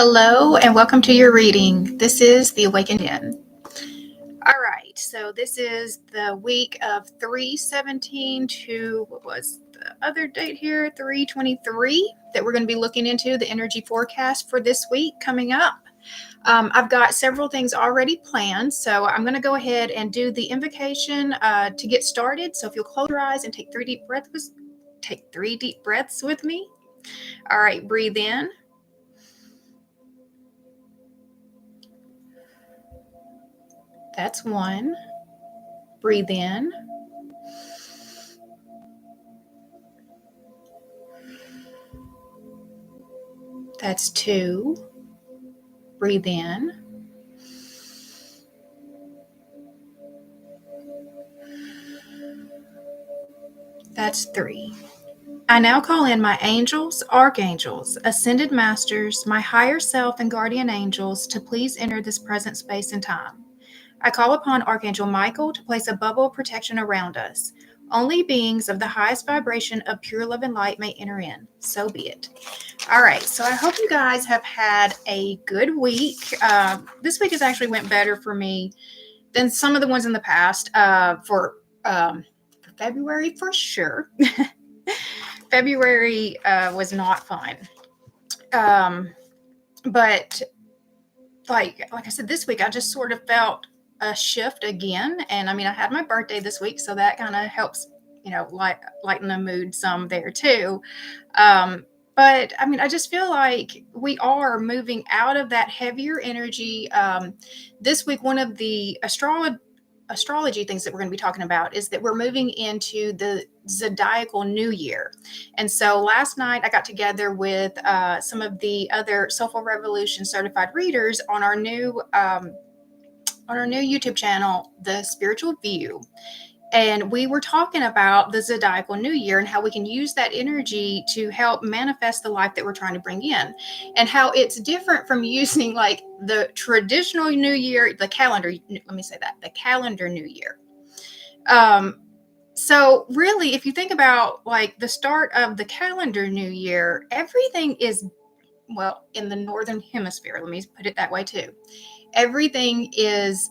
Hello and welcome to your reading. This is the Awakened Jenn. All right, so this is the week of 3/17 to what was the other date here? 3/23 that we're going to be looking into the energy forecast for this week coming up. I've got several things already planned, so I'm going to go ahead and do the invocation to get started. So if you'll close your eyes and take 3 deep breaths with me. All right, breathe in. That's 1. Breathe in. That's 2. Breathe in. That's 3. I now call in my angels, archangels, ascended masters, my higher self, and guardian angels to please enter this present space and time. I call upon Archangel Michael to place a bubble of protection around us. Only beings of the highest vibration of pure love and light may enter in. So be it. All right, so I hope you guys have had a good week. This week has actually went better for me than some of the ones in the past. For February, for sure. February was not fun. But like I said, this week I just sort of felt a shift again. And I mean, I had my birthday this week, so that kind of helps, lighten the mood some there too. But I mean, I just feel like we are moving out of that heavier energy. This week, one of the astrology things that we're going to be talking about is that we're moving into the zodiacal new year. And so last night I got together with some of the other Soulful Revolution certified readers on our new YouTube channel, The Spiritual View. And we were talking about the zodiacal new year and how we can use that energy to help manifest the life that we're trying to bring in, and how it's different from using like the traditional new year, the calendar new year. So really, if you think about like the start of the calendar new year, everything is, well, in the northern hemisphere, let me put it that way too. Everything is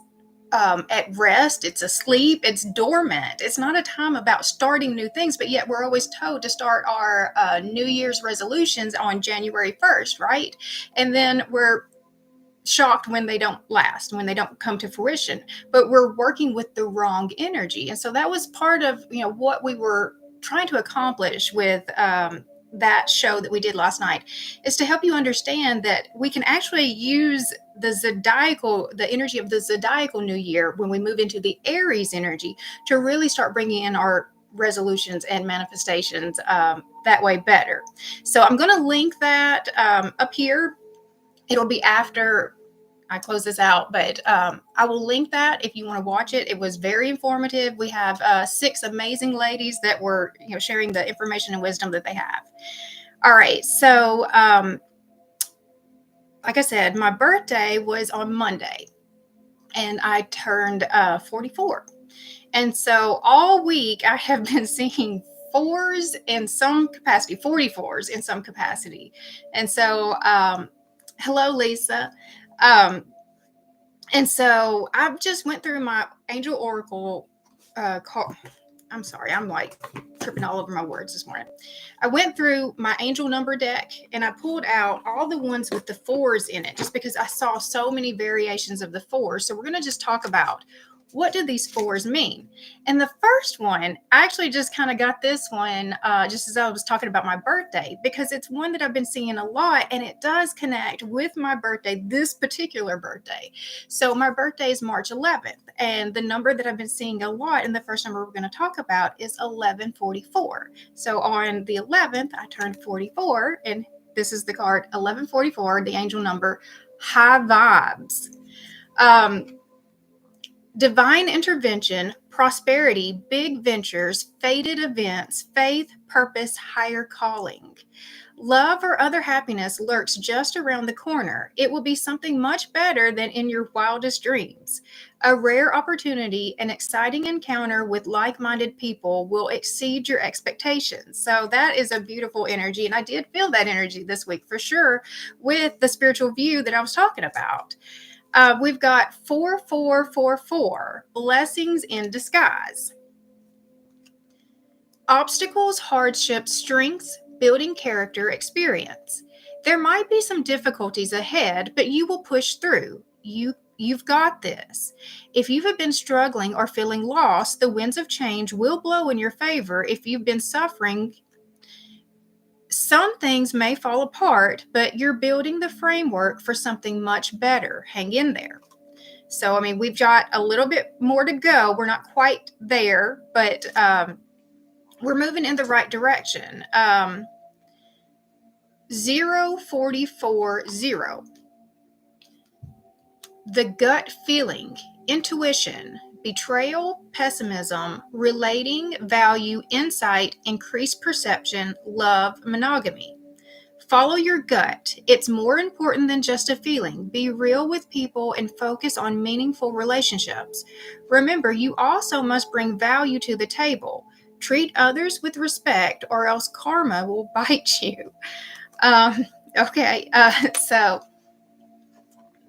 at rest, it's asleep, it's dormant. It's not a time about starting new things, but yet we're always told to start our New Year's resolutions on January 1st, right? And then we're shocked when they don't last, when they don't come to fruition, but we're working with the wrong energy. And so that was part of, what we were trying to accomplish with that show that we did last night, is to help you understand that we can actually use the energy of the zodiacal new year when we move into the Aries energy to really start bringing in our resolutions and manifestations that way better. So I'm going to link that up here. It'll be after I close this out, but I will link that if you want to watch it. It was very informative. We have 6 amazing ladies that were, sharing the information and wisdom that they have. All right, so like I said, my birthday was on Monday, and I turned 44. And so all week I have been seeing 4s in some capacity, 44s in some capacity. And so, hello, Lisa. And so I just went through my Angel Oracle call. I'm sorry, I'm like tripping all over my words this morning. I went through my angel number deck and I pulled out all the ones with the 4s in it, just because I saw so many variations of the 4s. So we're going to just talk about, what do these 4s mean? And the first one, I actually just kind of got this one just as I was talking about my birthday, because it's one that I've been seeing a lot, and it does connect with my birthday, this particular birthday. So my birthday is March 11th, and the number that I've been seeing a lot, and the first number we're going to talk about, is 1144. So on the 11th, I turned 44, and this is the card 1144, the angel number, high vibes. Divine intervention, prosperity, big ventures, fated events, faith, purpose, higher calling. Love or other happiness lurks just around the corner. It will be something much better than in your wildest dreams. A rare opportunity, an exciting encounter with like minded people will exceed your expectations. So, that is a beautiful energy. And I did feel that energy this week for sure with the spiritual view that I was talking about. We've got 4444, blessings in disguise. Obstacles, hardships, strengths, building character, experience. There might be some difficulties ahead, but you will push through. You've got this. If you have been struggling or feeling lost, the winds of change will blow in your favor. If you've been suffering, some things may fall apart, but you're building the framework for something much better. Hang in there. So, I mean, we've got a little bit more to go. We're not quite there, but we're moving in the right direction. 0440. The gut feeling, intuition, betrayal, pessimism, relating, value, insight, increased perception, love, monogamy. Follow your gut. It's more important than just a feeling. Be real with people and focus on meaningful relationships. Remember, you also must bring value to the table. Treat others with respect, or else karma will bite you. Okay, so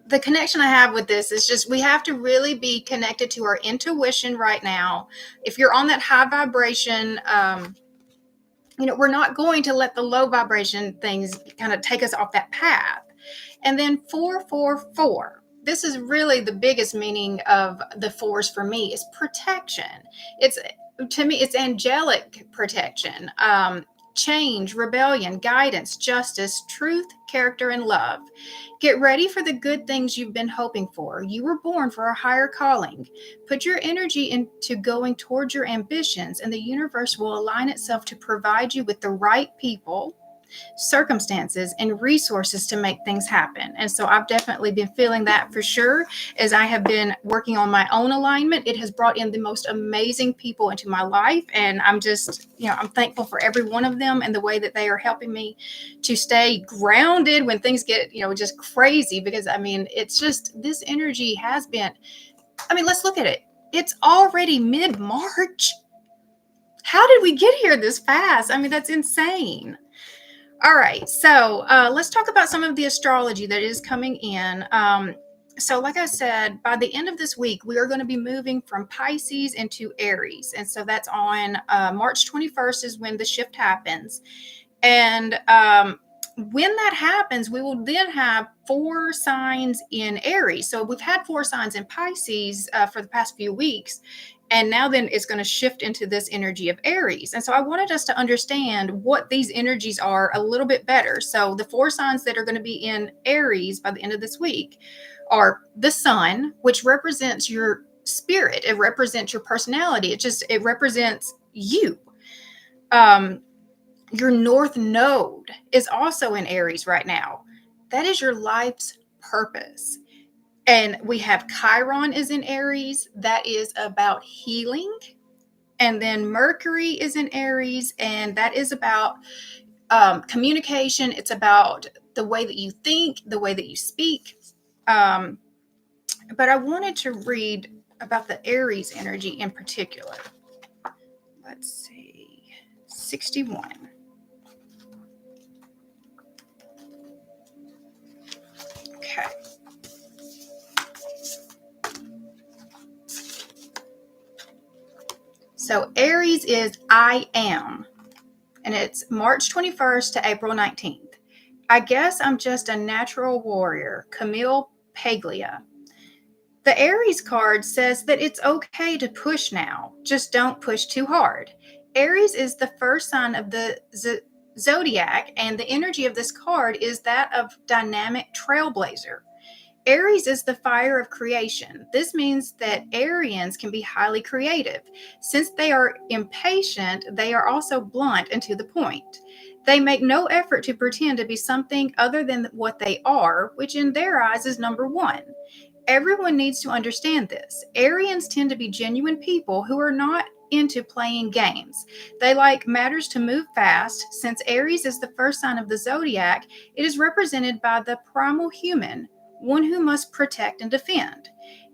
the connection I have with this is just we have to really be connected to our intuition right now. If you're on that high vibration, we're not going to let the low vibration things kind of take us off that path. And then 444. This is really the biggest meaning of the fours for me is protection. It's to me, it's angelic protection. Change, rebellion, guidance, justice, truth, character, and love. Get ready for the good things you've been hoping for. You were born for a higher calling. Put your energy into going towards your ambitions, and the universe will align itself to provide you with the right people, circumstances, and resources to make things happen. And so I've definitely been feeling that for sure as I have been working on my own alignment. It has brought in the most amazing people into my life, and I'm just, I'm thankful for every one of them and the way that they are helping me to stay grounded when things get, just crazy. Because I mean, it's just this energy has been, let's look at it. It's already mid-March. How did we get here this fast? I mean, that's insane. All right, so let's talk about some of the astrology that is coming in. So like I said, by the end of this week, we are going to be moving from Pisces into Aries. And so that's on March 21st is when the shift happens. And when that happens, we will then have 4 signs in Aries. So we've had 4 signs in Pisces for the past few weeks. And now then it's going to shift into this energy of Aries. And so I wanted us to understand what these energies are a little bit better. So the 4 signs that are going to be in Aries by the end of this week are the sun, which represents your spirit. It represents your personality. It represents you. Your North Node is also in Aries right now. That is your life's purpose. And we have Chiron is in Aries. That is about healing. And then Mercury is in Aries. And that is about communication. It's about the way that you think, the way that you speak. But I wanted to read about the Aries energy in particular. Let's see. 61. Okay. So Aries is I am, and it's March 21st to April 19th. I guess I'm just a natural warrior, Camille Paglia. The Aries card says that it's okay to push now, just don't push too hard. Aries is the first sign of the zodiac, and the energy of this card is that of dynamic trailblazer. Aries is the fire of creation. This means that Arians can be highly creative. Since they are impatient, they are also blunt and to the point. They make no effort to pretend to be something other than what they are, which in their eyes is number one. Everyone needs to understand this. Arians tend to be genuine people who are not into playing games. They like matters to move fast. Since Aries is the first sign of the zodiac, it is represented by the primal human, one who must protect and defend.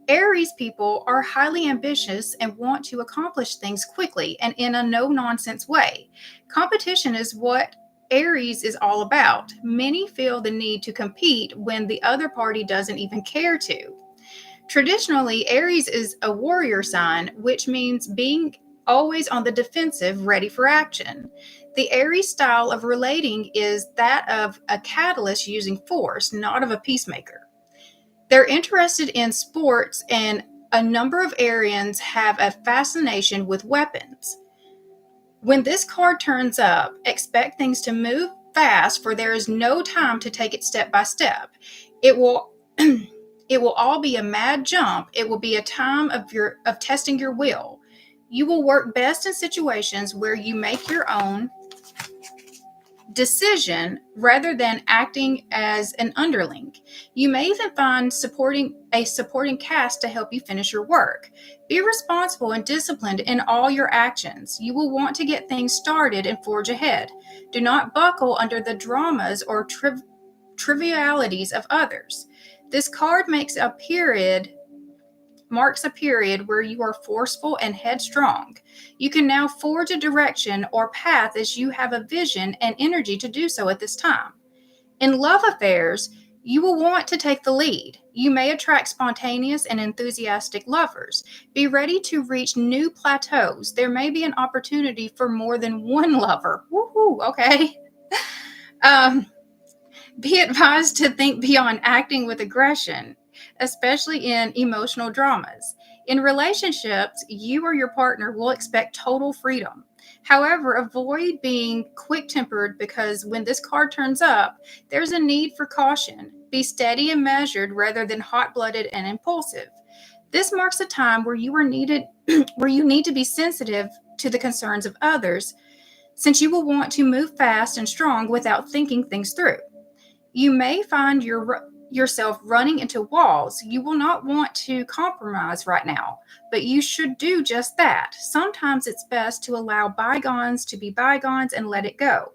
Aries people are highly ambitious and want to accomplish things quickly and in a no nonsense way. Competition is what Aries is all about. Many feel the need to compete when the other party doesn't even care to. Traditionally, Aries is a warrior sign, which means being always on the defensive, ready for action. The Aries style of relating is that of a catalyst using force, not of a peacemaker. They're interested in sports, and a number of Arians have a fascination with weapons. When this card turns up, expect things to move fast, for there is no time to take it step by step. It will it will all be a mad jump. It will be a time of testing your will. You will work best in situations where you make your own decision rather than acting as an underling. You may even find a supporting cast to help you finish your work. Be responsible and disciplined in all your actions. You will want to get things started and forge ahead. Do not buckle under the dramas or trivialities of others. This card marks a period where you are forceful and headstrong. You can now forge a direction or path as you have a vision and energy to do so at this time. In love affairs, you will want to take the lead. You may attract spontaneous and enthusiastic lovers. Be ready to reach new plateaus. There may be an opportunity for more than one lover. Woohoo, okay. Be advised to think beyond acting with aggression, especially in emotional dramas. In relationships, you or your partner will expect total freedom. However, avoid being quick tempered, because when this card turns up, there's a need for caution. Be steady and measured rather than hot blooded and impulsive. This marks a time where you need to be sensitive to the concerns of others, since you will want to move fast and strong without thinking things through. You may find yourself running into walls. You will not want to compromise right now, but you should do just that. Sometimes it's best to allow bygones to be bygones and let it go.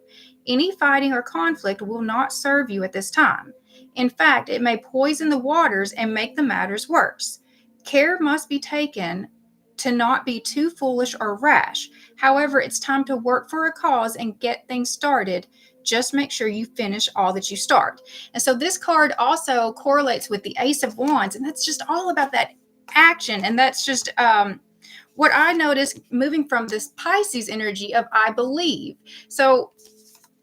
Any fighting or conflict will not serve you at this time. In fact, it may poison the waters and make the matters worse. Care must be taken to not be too foolish or rash. However, it's time to work for a cause and get things started. Just make sure you finish all that you start. And so this card also correlates with the Ace of Wands, and that's just all about that action. And that's just what I noticed moving from this Pisces energy of I believe. So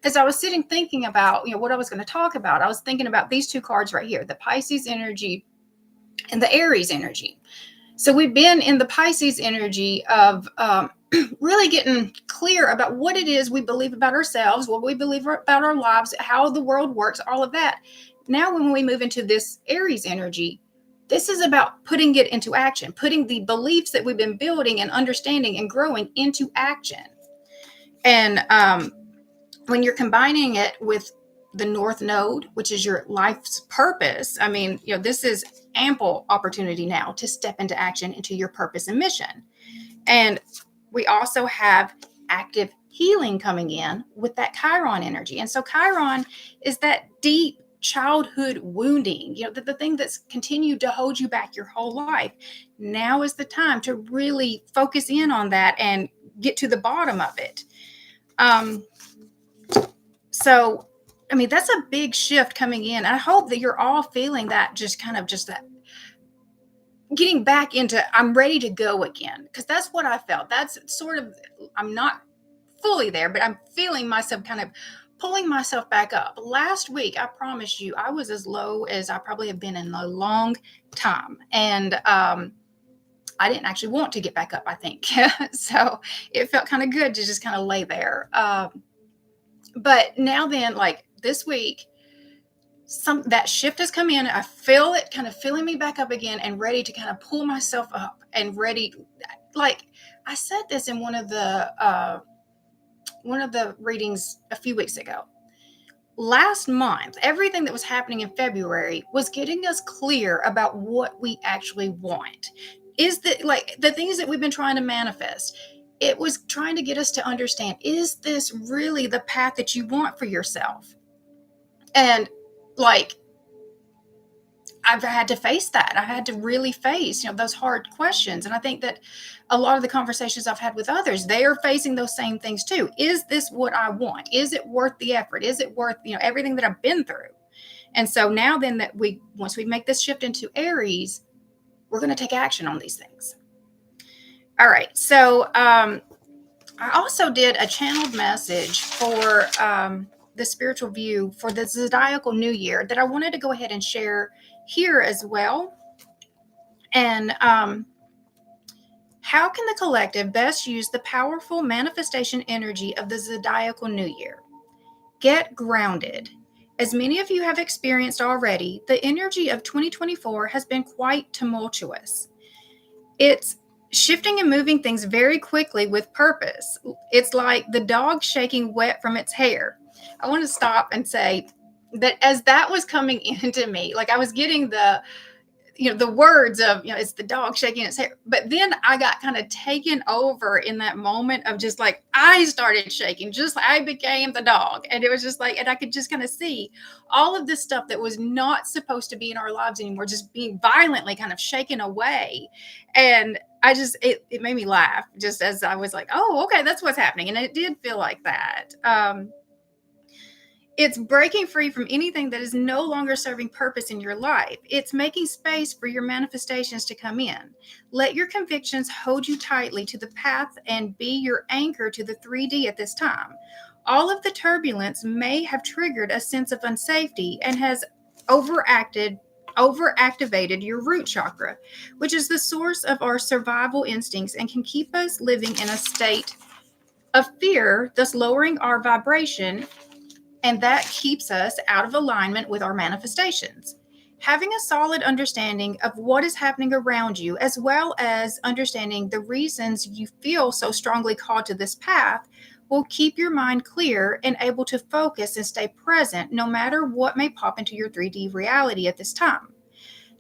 as I was sitting thinking about, what I was going to talk about, I was thinking about these two cards right here, the Pisces energy and the Aries energy. So we've been in the Pisces energy of really getting clear about what it is we believe about ourselves, what we believe about our lives, how the world works, all of that. Now, when we move into this Aries energy, this is about putting it into action, putting the beliefs that we've been building and understanding and growing into action. And when you're combining it with the North Node, which is your life's purpose, I mean, this is ample opportunity now to step into action into your purpose and mission. And we also have active healing coming in with that Chiron energy. And so Chiron is that deep childhood wounding, the thing that's continued to hold you back your whole life. Now is the time to really focus in on that and get to the bottom of it. So, I mean, that's a big shift coming in. I hope that you're all feeling that, just that getting back into, I'm ready to go again, because that's what I felt. That's sort of, I'm not fully there, but I'm feeling myself kind of pulling myself back up. Last week, I promise you, I was as low as I probably have been in a long time. And I didn't actually want to get back up, I think. So it felt kind of good to just kind of lay there. But now then, like this week, that shift has come in. I feel it kind of filling me back up again and ready to kind of pull myself up and ready. Like I said this in one of the readings a few weeks ago. last month, everything that was happening in February was getting us clear about what we actually want. Is that like the things that we've been trying to manifest? It was trying to get us to understand, is this really the path that you want for yourself? And like, I've had to face that. I had to really face, those hard questions. And I think that a lot of the conversations I've had with others, they are facing those same things too. Is this what I want? Is it worth the effort? Is it worth, everything that I've been through? And so now then that once we make this shift into Aries, we're going to take action on these things. All right. So I also did a channeled message for the spiritual view for the zodiacal new year that I wanted to go ahead and share here as well. And how can the collective best use the powerful manifestation energy of the zodiacal new year? Get grounded. As many of you have experienced already, the energy of 2024 has been quite tumultuous. It's shifting and moving things very quickly with purpose. It's like the dog shaking wet from its hair. I want to stop and say that as that was coming into me, like I was getting the words of, it's the dog shaking its hair. But then I got kind of taken over in that moment of just like, I started shaking, just like I became the dog. And it was just like, and I could just kind of see all of this stuff that was not supposed to be in our lives anymore, just being violently kind of shaken away. And I just, it made me laugh just as I was like, oh, okay, that's what's happening. And it did feel like that. It's breaking free from anything that is no longer serving purpose in your life. It's making space for your manifestations to come in. Let your convictions hold you tightly to the path and be your anchor to the 3D at this time. All of the turbulence may have triggered a sense of unsafety and has overactivated your root chakra, which is the source of our survival instincts and can keep us living in a state of fear, thus lowering our vibration, and that keeps us out of alignment with our manifestations. Having a solid understanding of what is happening around you, as well as understanding the reasons you feel so strongly called to this path, will keep your mind clear and able to focus and stay present no matter what may pop into your 3D reality at this time.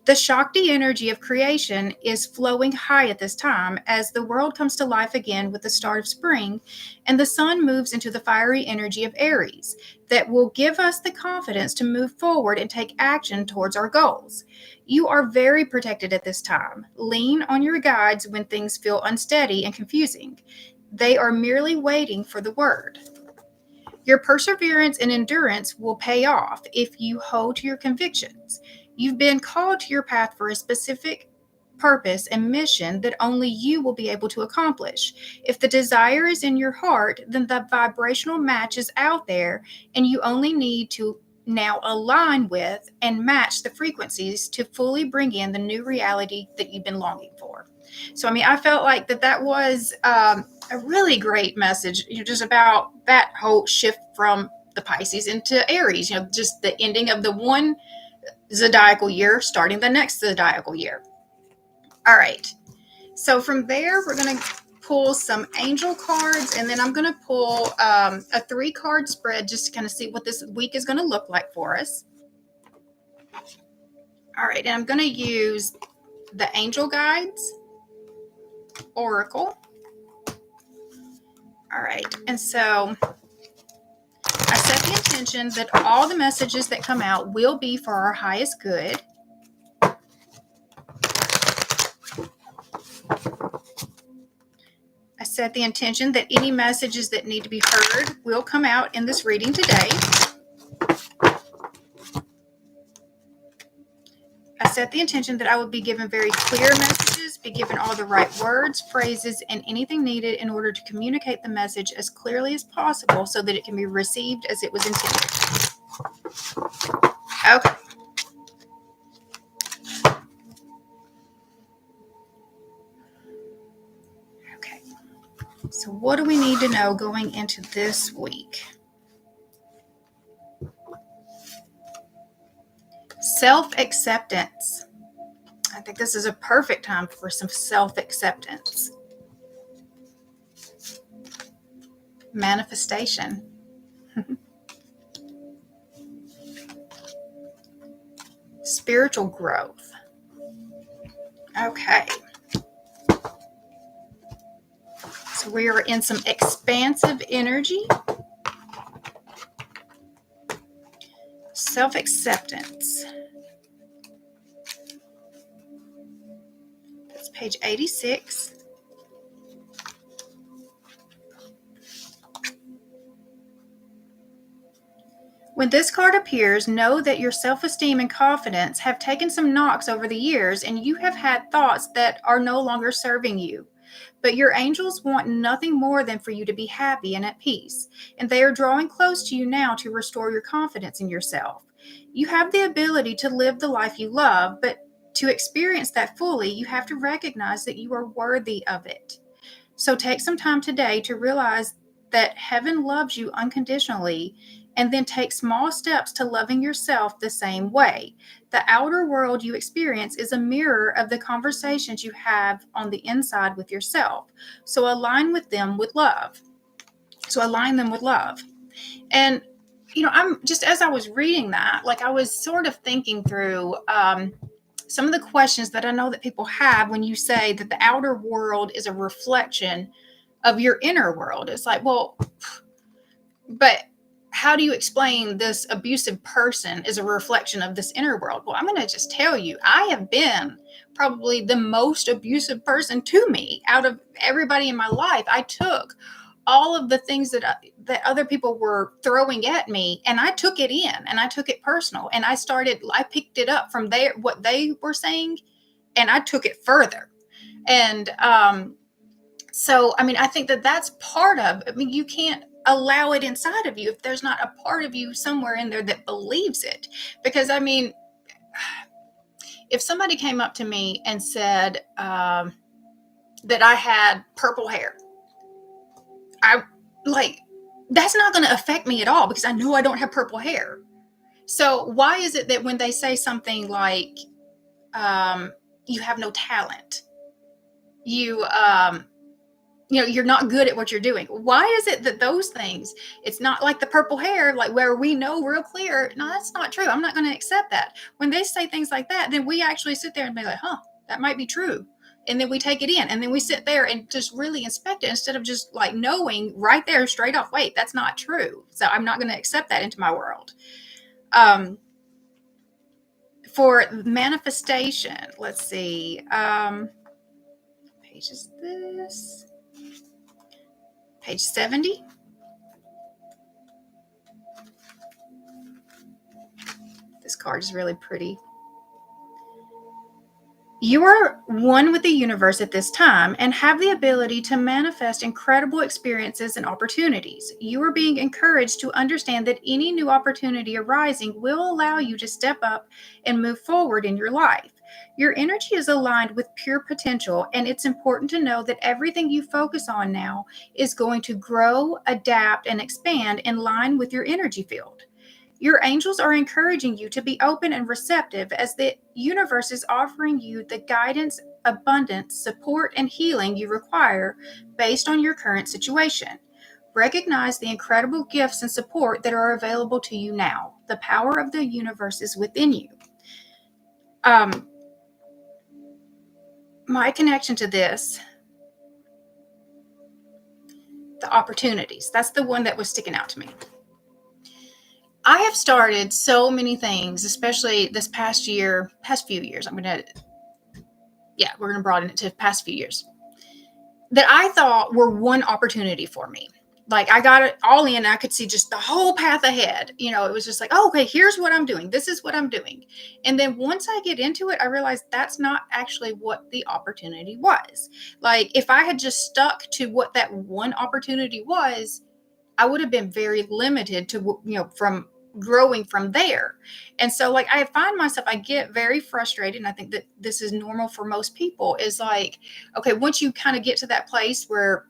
The Shakti energy of creation is flowing high at this time as the world comes to life again with the start of spring, and the sun moves into the fiery energy of Aries that will give us the confidence to move forward and take action towards our goals. You are very protected at this time. Lean on your guides when things feel unsteady and confusing. They are merely waiting for the word. Your perseverance and endurance will pay off if you hold to your convictions. You've been called to your path for a specific purpose and mission that only you will be able to accomplish. If the desire is in your heart, then the vibrational match is out there, and you only need to now align with and match the frequencies to fully bring in the new reality that you've been longing for. So, I mean, I felt like that was a really great message, just about that whole shift from the Pisces into Aries, just the ending of the one zodiacal year, starting the next zodiacal year. All right. So from there, we're going to pull some angel cards, and then I'm going to pull a 3-card spread just to kind of see what this week is going to look like for us. All right. And I'm going to use the Angel Guides Oracle. All right. And so I set the intention that all the messages that come out will be for our highest good. I set the intention that any messages that need to be heard will come out in this reading today. I set the intention that I will be given very clear messages, be given all the right words, phrases, and anything needed in order to communicate the message as clearly as possible so that it can be received as it was intended. Okay. Okay. So what do we need to know going into this week? Self-acceptance. I think this is a perfect time for some self-acceptance. Manifestation. spiritual growth. Okay. So we are in some expansive energy. Self-acceptance. That's page 86. When this card appears, know that your self-esteem and confidence have taken some knocks over the years, and you have had thoughts that are no longer serving you. But your angels want nothing more than for you to be happy and at peace, and they are drawing close to you now to restore your confidence in yourself. You have the ability to live the life you love, but to experience that fully, you have to recognize that you are worthy of it. So take some time today to realize that heaven loves you unconditionally, and then take small steps to loving yourself the same way. The outer world you experience is a mirror of the conversations you have on the inside with yourself. So align with them with love. So align them with love. And, I'm just, as I was reading that, like I was sort of thinking through some of the questions that I know that people have when you say that the outer world is a reflection of your inner world. It's like, well, but how do you explain this abusive person is a reflection of this inner world? Well, I'm going to just tell you, I have been probably the most abusive person to me out of everybody in my life. I took all of the things that other people were throwing at me, and I took it in, and I took it personal, and I picked it up from there, what they were saying, and I took it further. And so, I think that that's part of, you can't allow it inside of you if there's not a part of you somewhere in there that believes it. Because, if somebody came up to me and said that I had purple hair, that's not going to affect me at all because I know I don't have purple hair. So why is it that when they say something like, you have no talent, you're not good at what you're doing. Why is it that those things, it's not like the purple hair, like where we know real clear, no, that's not true. I'm not going to accept that. When they say things like that, then we actually sit there and be like, that might be true. And then we take it in, and then we sit there and just really inspect it instead of just like knowing right there straight off, wait, that's not true. So I'm not going to accept that into my world. For manifestation, let's see. Page is this? Page 70. This card is really pretty. You are one with the universe at this time and have the ability to manifest incredible experiences and opportunities. You are being encouraged to understand that any new opportunity arising will allow you to step up and move forward in your life. Your energy is aligned with pure potential, and it's important to know that everything you focus on now is going to grow, adapt, and expand in line with your energy field. Your angels are encouraging you to be open and receptive as the universe is offering you the guidance, abundance, support, and healing you require based on your current situation. Recognize the incredible gifts and support that are available to you now. The power of the universe is within you. My connection to this, the opportunities, that's the one that was sticking out to me. I have started so many things, especially this past few years. We're going to broaden it to past few years, that I thought were one opportunity for me. Like I got it all in. I could see just the whole path ahead. It was just like, oh, okay, here's what I'm doing. This is what I'm doing. And then once I get into it, I realized that's not actually what the opportunity was. Like if I had just stuck to what that one opportunity was, I would have been very limited to, from growing from there. And so like I find myself, I get very frustrated. And I think that this is normal for most people, is like, okay, once you kind of get to that place where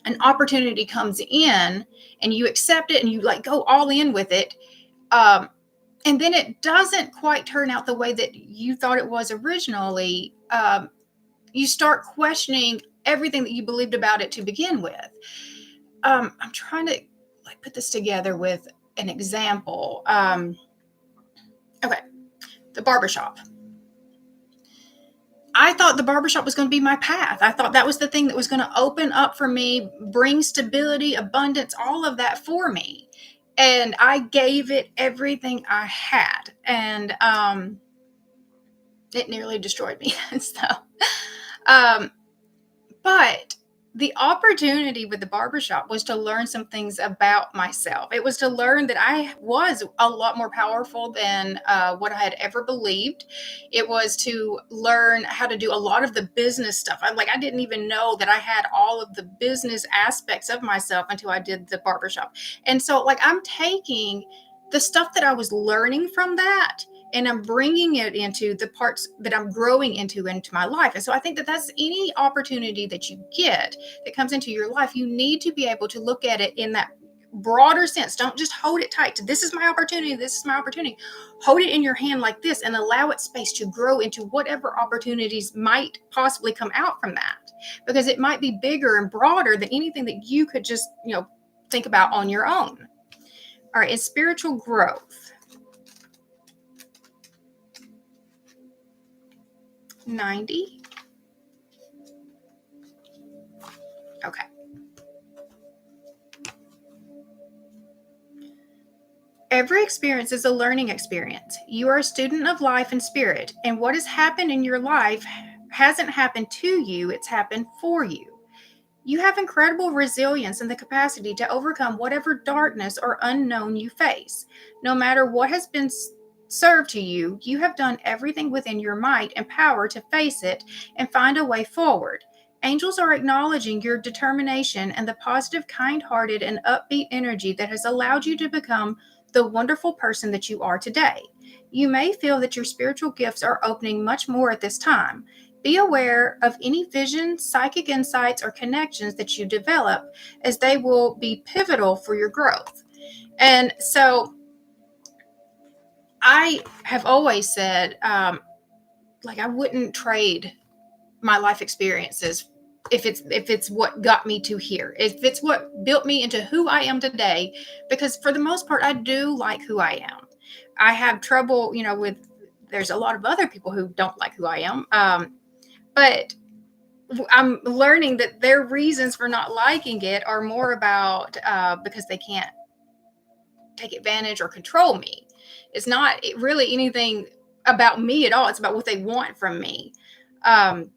an opportunity comes in and you accept it and you like go all in with it. And then it doesn't quite turn out the way that you thought it was originally. You start questioning everything that you believed about it to begin with. I'm trying to put this together with an example. Okay. the barbershop. I thought the barbershop was going to be my path. I thought that was the thing that was going to open up for me, bring stability, abundance, all of that for me. And I gave it everything I had. And it nearly destroyed me. So, but the opportunity with the barbershop was to learn some things about myself. It was to learn that I was a lot more powerful than what I had ever believed. It was to learn how to do a lot of the business stuff. I didn't even know that I had all of the business aspects of myself until I did the barbershop. And so I'm taking the stuff that I was learning from that, and I'm bringing it into the parts that I'm growing into my life. And so I think that that's any opportunity that you get that comes into your life, you need to be able to look at it in that broader sense. Don't just hold it tight to, this is my opportunity, this is my opportunity. Hold it in your hand like this and allow it space to grow into whatever opportunities might possibly come out from that, because it might be bigger and broader than anything that you could just, think about on your own. All right, it's spiritual growth. 90. Okay. Every experience is a learning experience. You are a student of life and spirit, and what has happened in your life hasn't happened to you, it's happened for you. You have incredible resilience and the capacity to overcome whatever darkness or unknown you face. No matter what has been served to you, you have done everything within your might and power to face it and find a way forward. Angels are acknowledging your determination and the positive, kind-hearted, and upbeat energy that has allowed you to become the wonderful person that you are today. You may feel that your spiritual gifts are opening much more at this time. Be aware of any visions, psychic insights, or connections that you develop, as they will be pivotal for your growth. And so I have always said, I wouldn't trade my life experiences if it's what got me to here, if it's what built me into who I am today, because for the most part, I do like who I am. I have trouble, there's a lot of other people who don't like who I am. But I'm learning that their reasons for not liking it are more about because they can't take advantage or control me. It's not really anything about me at all. It's about what they want from me. And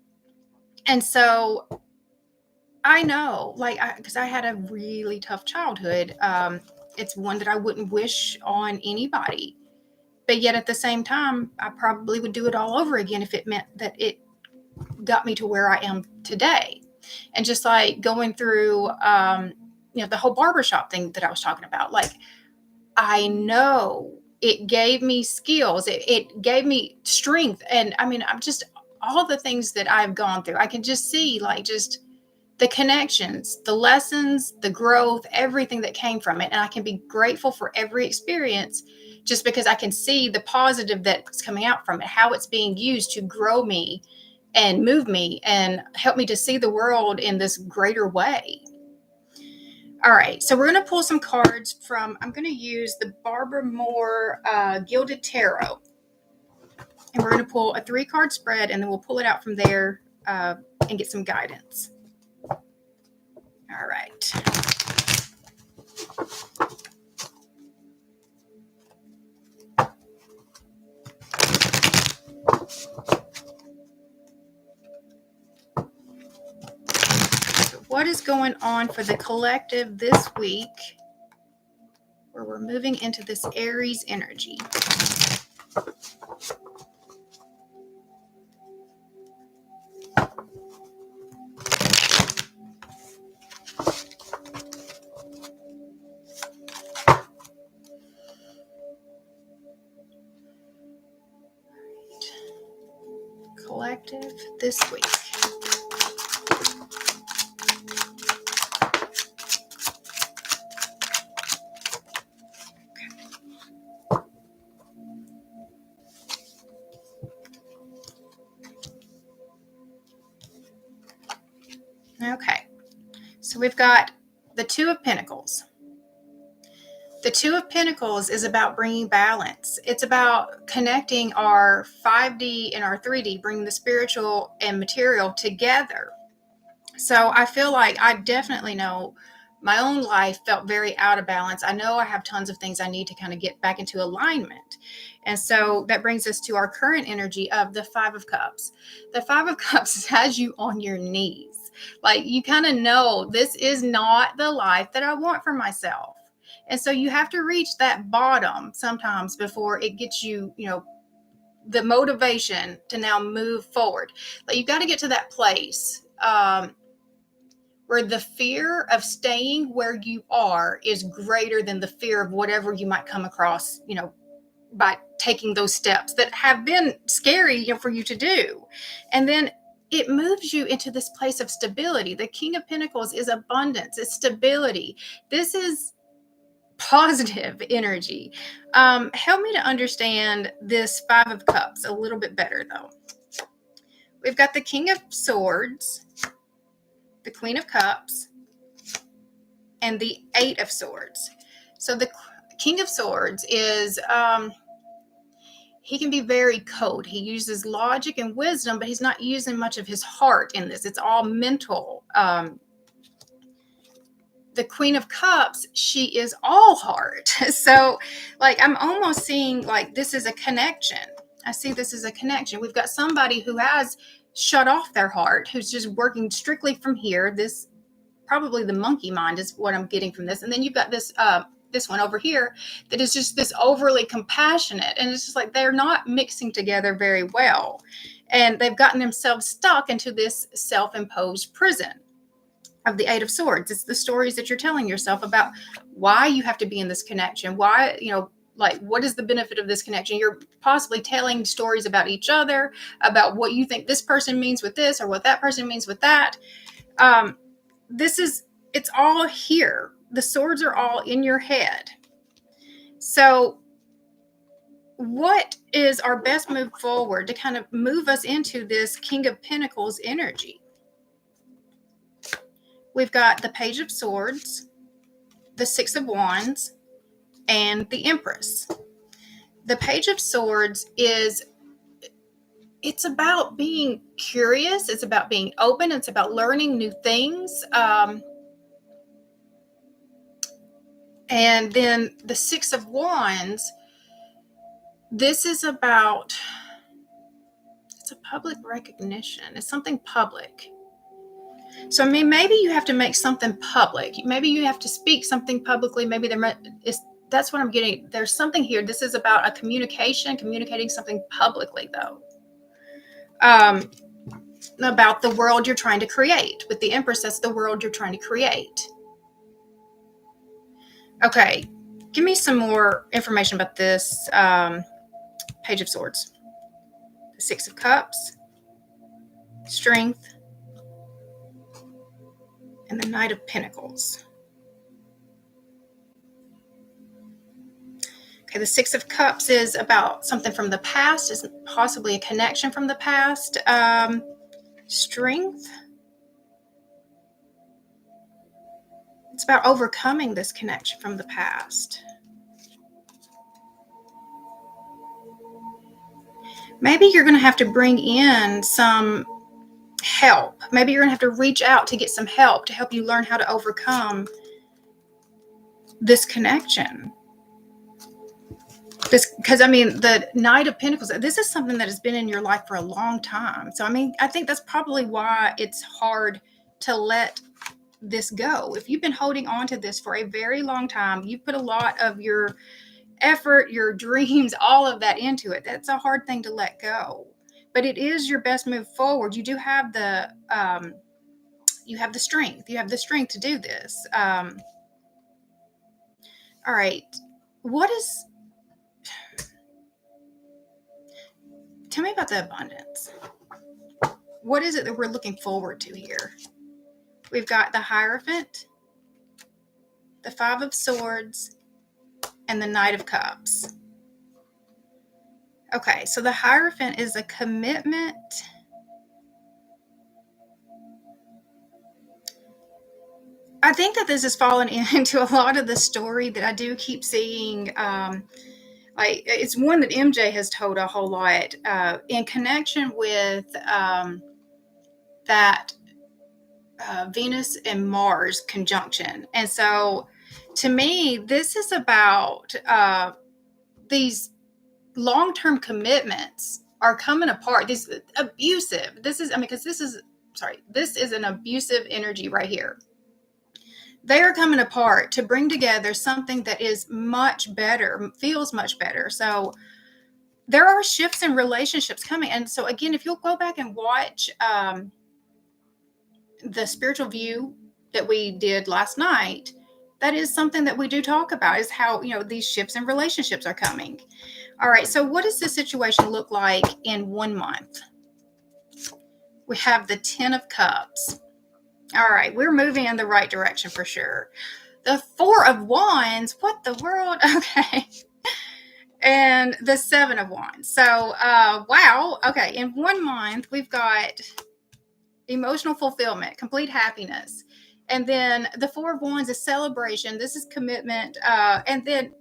so I know, because I had a really tough childhood. It's one that I wouldn't wish on anybody. But yet at the same time, I probably would do it all over again if it meant that it got me to where I am today. And just going through, the whole barbershop thing that I was talking about, I know it gave me skills. It gave me strength. And I'm just, all the things that I've gone through, I can just see just the connections, the lessons, the growth, everything that came from it. And I can be grateful for every experience just because I can see the positive that's coming out from it, how it's being used to grow me and move me and help me to see the world in this greater way. All right, so we're going to pull some cards from, I'm going to use the Barbara Moore Gilded Tarot. And we're going to pull a 3-card spread, and then we'll pull it out from there and get some guidance. All right. What is going on for the collective this week, where we're moving into this Aries energy? Collective this week. Okay, so we've got the Two of Pentacles. The Two of Pentacles is about bringing balance. It's about connecting our 5D and our 3D, bringing the spiritual and material together. So I feel like I definitely know my own life felt very out of balance. I know I have tons of things I need to kind of get back into alignment. And so that brings us to our current energy of the Five of Cups. The Five of Cups has you on your knees. Like, you kind of know this is not the life that I want for myself. And so you have to reach that bottom sometimes before it gets you, the motivation to now move forward. Like, you've got to get to that place where the fear of staying where you are is greater than the fear of whatever you might come across, by taking those steps that have been scary, for you to do. And then it moves you into this place of stability. The King of Pentacles is abundance, it's stability. This is positive energy. Help me to understand this Five of Cups a little bit better, though. We've got the King of Swords, the Queen of Cups, and the Eight of Swords. So the King of Swords is, he can be very cold. He uses logic and wisdom, but he's not using much of his heart in this. It's all mental. The Queen of Cups, she is all heart. So, like, I'm almost seeing like this is a connection. I see this as a connection. We've got somebody who has shut off their heart, who's just working strictly from here. This probably the monkey mind is what I'm getting from this. And then you've got this one over here that is just this overly compassionate, and it's just like they're not mixing together very well, and they've gotten themselves stuck into this self-imposed prison of the Eight of Swords. It's the stories that you're telling yourself about why you have to be in this connection, why, like, what is the benefit of this connection? You're possibly telling stories about each other, about what you think this person means with this or what that person means with that. It's all here. The swords are all in your head. So what is our best move forward to kind of move us into this King of Pentacles energy? We've got the Page of Swords, the Six of Wands, and the Empress. The Page of Swords it's about being curious. It's about being open. It's about learning new things. And then the Six of Wands, this is about, it's a public recognition. It's something public. So, I mean, maybe you have to make something public. Maybe you have to speak something publicly. Maybe that's what I'm getting. There's something here. This is about a communicating something publicly, though. About the world you're trying to create. With the Empress, that's the world you're trying to create. Okay, give me some more information about this Page of Swords. The Six of Cups, Strength, and the Knight of Pentacles. Okay, the Six of Cups is about something from the past, is possibly a connection from the past. Strength. It's about overcoming this connection from the past. Maybe you're going to have to bring in some help. Maybe you're going to have to reach out to get some help to help you learn how to overcome this connection. Because, I mean, the Knight of Pentacles, this is something that has been in your life for a long time. So, I mean, I think that's probably why it's hard to let this go. If you've been holding on to this for a very long time, you've put a lot of your effort, your dreams, all of that into it. That's a hard thing to let go. But it is your best move forward. You do have the strength. You have the strength to do this. All right. Tell me about the abundance. What is it that we're looking forward to here? We've got the Hierophant, the Five of Swords, and the Knight of Cups. Okay, so the Hierophant is a commitment. I think that this has fallen into a lot of the story that I do keep seeing. Like it's one that MJ has told a whole lot in connection with that Venus and Mars conjunction. And so to me, this is about these long-term commitments are coming apart. These abusive. This is, I mean, because this is an abusive energy right here. They are coming apart to bring together something that is much better, feels much better. So there are shifts in relationships coming. And so again, if you'll go back and watch the spiritual view that we did last night, that is something that we do talk about, is how, you know, these shifts in relationships are coming. All right, so what does this situation look like in 1 month? We have the 10 of Cups. All right, we're moving in the right direction for sure. The 4 of Wands, what the world? Okay. And the 7 of Wands. So, wow. Okay, in 1 month, we've got emotional fulfillment, complete happiness. And then the 4 of Wands is celebration. This is commitment. And then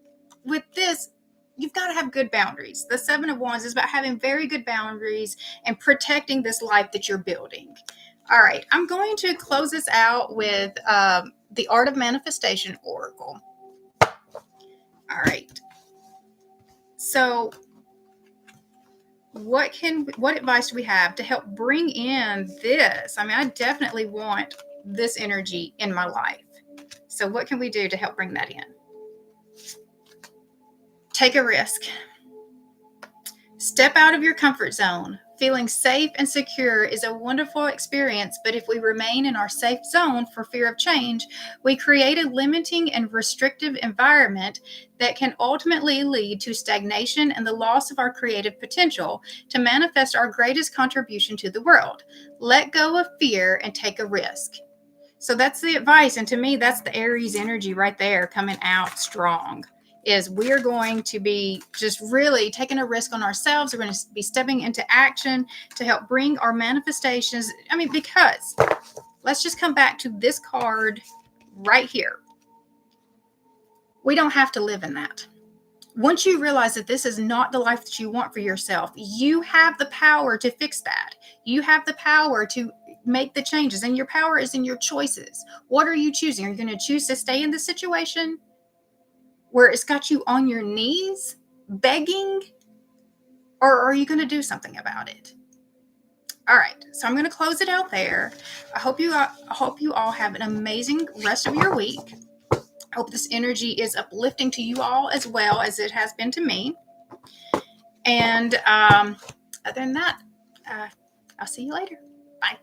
with this, you've got to have good boundaries. The 7 of Wands is about having very good boundaries and protecting this life that you're building. All right, I'm going to close this out with the Art of Manifestation Oracle. All right. So what advice do we have to help bring in this? I mean, I definitely want this energy in my life. So what can we do to help bring that in? Take a risk. Step out of your comfort zone. Feeling safe and secure is a wonderful experience, but if we remain in our safe zone for fear of change, we create a limiting and restrictive environment that can ultimately lead to stagnation and the loss of our creative potential to manifest our greatest contribution to the world. Let go of fear and take a risk. So that's the advice. And to me, that's the Aries energy right there coming out strong. Is we're going to be just really taking a risk on ourselves. We're going to be stepping into action to help bring our manifestations. I mean, because let's just come back to this card right here. We don't have to live in that. Once you realize that this is not the life that you want for yourself, you have the power to fix that. You have the power to make the changes, and your power is in your choices. What are you choosing? Are you going to choose to stay in this situation where it's got you on your knees begging, or are you going to do something about it? All right, so I'm going to close it out there. I hope you all have an amazing rest of your week. I hope this energy is uplifting to you all as well as it has been to me. And other than that, I'll see you later. Bye.